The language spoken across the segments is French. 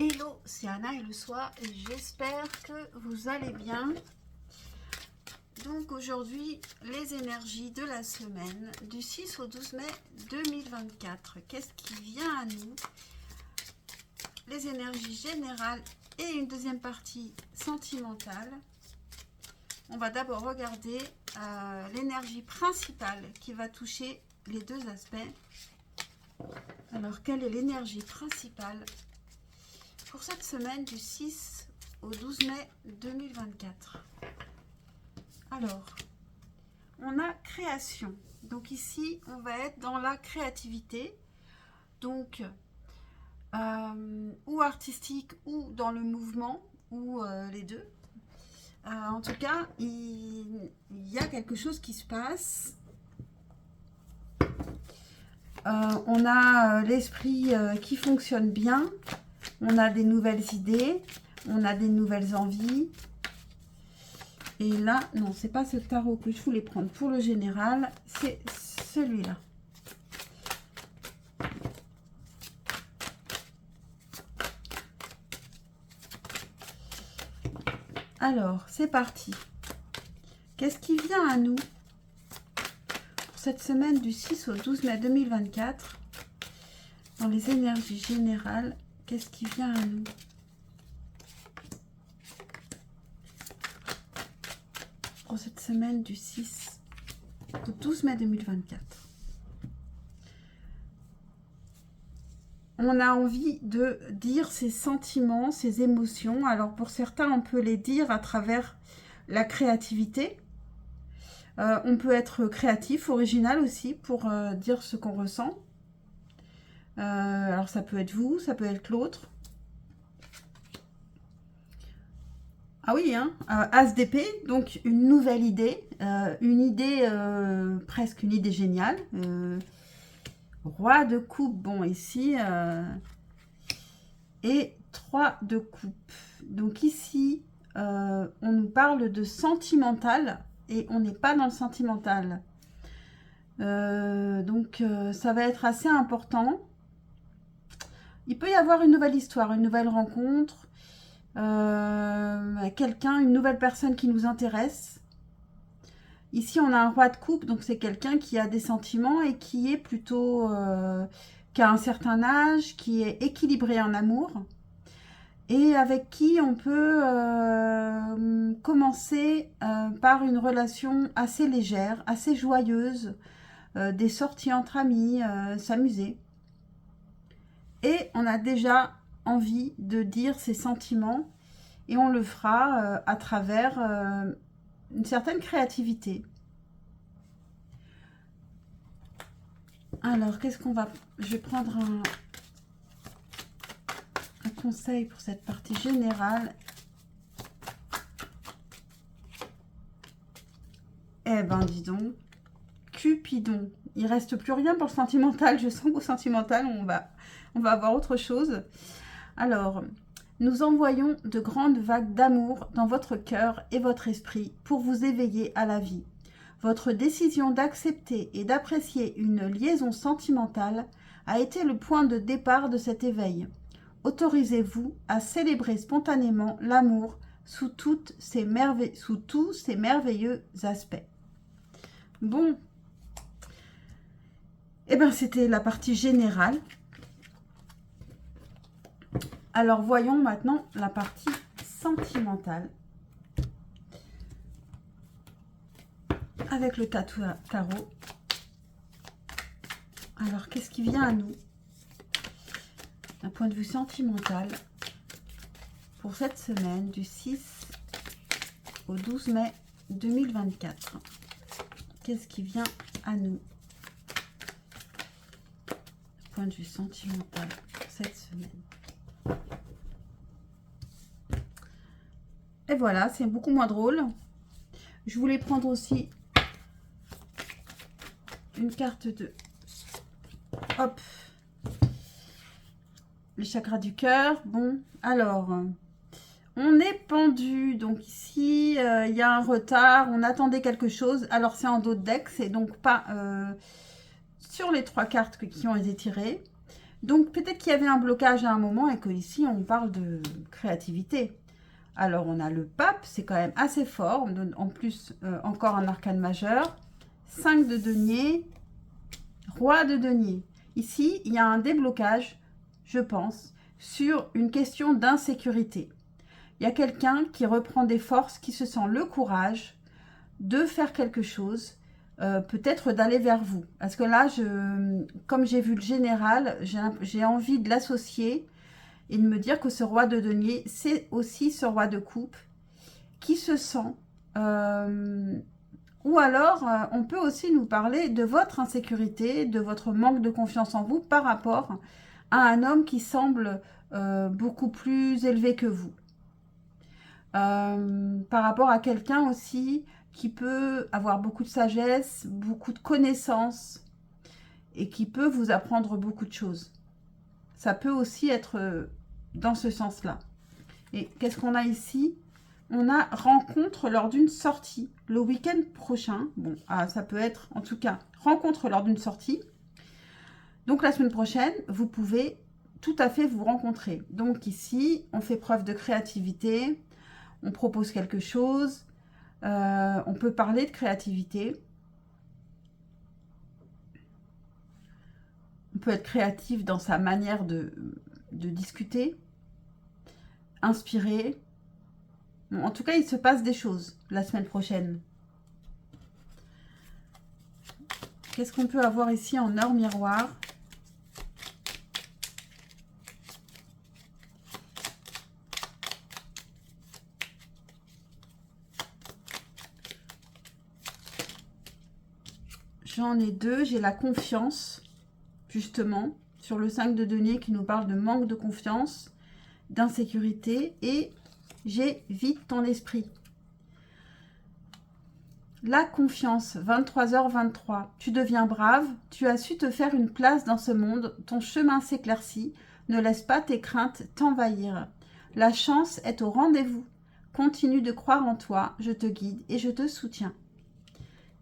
Hello, c'est Anna et le soir et j'espère que vous allez bien. Donc aujourd'hui, les énergies de la semaine du 6 au 12 mai 2024. Qu'est-ce qui vient à nous? Les énergies générales et une deuxième partie sentimentale. On va d'abord regarder l'énergie principale qui va toucher les deux aspects. Alors, quelle est l'énergie principale pour cette semaine du 6 au 12 mai 2024? Alors, on a création. Donc ici, on va être dans la créativité. Donc, ou artistique ou dans le mouvement, ou les deux. En tout cas, il y a quelque chose qui se passe. On a l'esprit qui fonctionne bien. On a des nouvelles idées. On a des nouvelles envies. Et là, non, c'est pas ce tarot que je voulais prendre pour le général. C'est celui-là. Alors, c'est parti. Qu'est-ce qui vient à nous pour cette semaine du 6 au 12 mai 2024 dans les énergies générales? Qu'est-ce qui vient à nous? Pour cette semaine du 6 au 12 mai 2024. On a envie de dire ses sentiments, ses émotions. Alors pour certains, on peut les dire à travers la créativité. On peut être créatif, original aussi, pour dire ce qu'on ressent. Alors ça peut être vous, ça peut être l'autre. Ah oui, hein, As d'épée, donc une nouvelle idée, presque une idée géniale. Roi de coupe, bon ici, et 3 de coupe. Donc ici, on nous parle de sentimental, et on n'est pas dans le sentimental. Donc ça va être assez important. Il peut y avoir une nouvelle histoire, une nouvelle rencontre, quelqu'un, une nouvelle personne qui nous intéresse. Ici, on a un roi de coupe, donc c'est quelqu'un qui a des sentiments et qui est plutôt, qui a un certain âge, qui est équilibré en amour et avec qui on peut commencer par une relation assez légère, assez joyeuse, des sorties entre amis, s'amuser. Et on a déjà envie de dire ses sentiments et on le fera à travers une certaine créativité. Alors, qu'est-ce qu'on va... Je vais prendre un conseil pour cette partie générale. Eh ben, dis donc. Cupidon. Il reste plus rien pour le sentimental. Je sens qu'au sentimental, on va avoir autre chose. Alors, nous envoyons de grandes vagues d'amour dans votre cœur et votre esprit pour vous éveiller à la vie. Votre décision d'accepter et d'apprécier une liaison sentimentale a été le point de départ de cet éveil. Autorisez-vous à célébrer spontanément l'amour sous tous ses merveilleux aspects. Bon, eh bien c'était la partie générale. Alors voyons maintenant la partie sentimentale. Avec le tarot. Alors, qu'est-ce qui vient à nous d'un point de vue sentimental pour cette semaine du 6 au 12 mai 2024? Qu'est-ce qui vient à nous d'un point de vue sentimental pour cette semaine? Et voilà, c'est beaucoup moins drôle. Je voulais prendre aussi une carte de... Hop, le chakra du cœur. Bon, alors, on est pendu. Donc ici, il y a un retard. On attendait quelque chose. Alors, c'est en dos de deck. C'est donc pas sur les 3 cartes qui ont été tirées. Donc, peut-être qu'il y avait un blocage à un moment et qu'ici, on parle de créativité. Alors, on a le pape, c'est quand même assez fort. On donne en plus encore un arcane majeur. 5 de denier, roi de denier. Ici, il y a un déblocage, je pense, sur une question d'insécurité. Il y a quelqu'un qui reprend des forces, qui se sent le courage de faire quelque chose, peut-être d'aller vers vous. Parce que là, comme j'ai vu le général, j'ai envie de l'associer et de me dire que ce roi de denier, c'est aussi ce roi de coupe qui se sent... ou alors, on peut aussi nous parler de votre insécurité, de votre manque de confiance en vous par rapport à un homme qui semble beaucoup plus élevé que vous. Par rapport à quelqu'un aussi qui peut avoir beaucoup de sagesse, beaucoup de connaissances et qui peut vous apprendre beaucoup de choses. Ça peut aussi être dans ce sens-là. Et qu'est-ce qu'on a ici? On a rencontre lors d'une sortie le week-end prochain. Bon, ça peut être en tout cas rencontre lors d'une sortie. Donc la semaine prochaine, vous pouvez tout à fait vous rencontrer. Donc ici, on fait preuve de créativité. On propose quelque chose, on peut parler de créativité. On peut être créatif dans sa manière de discuter, inspirer. Bon, en tout cas, il se passe des choses la semaine prochaine. Qu'est-ce qu'on peut avoir ici en or miroir ? J'en ai deux. J'ai la confiance, justement, sur le 5 de denier qui nous parle de manque de confiance, d'insécurité. Et j'ai vide ton esprit. La confiance, 23h23. Tu deviens brave, tu as su te faire une place dans ce monde, ton chemin s'éclaircit, ne laisse pas tes craintes t'envahir. La chance est au rendez-vous. Continue de croire en toi, je te guide et je te soutiens.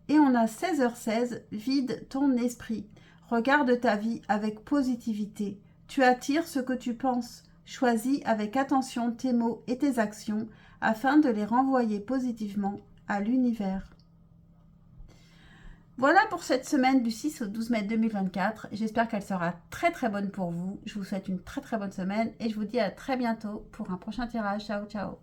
Et on a 16h16, vide ton esprit. Regarde ta vie avec positivité. Tu attires ce que tu penses. Choisis avec attention tes mots et tes actions afin de les renvoyer positivement à l'univers. Voilà pour cette semaine du 6 au 12 mai 2024. J'espère qu'elle sera très très bonne pour vous. Je vous souhaite une très très bonne semaine et je vous dis à très bientôt pour un prochain tirage. Ciao, ciao.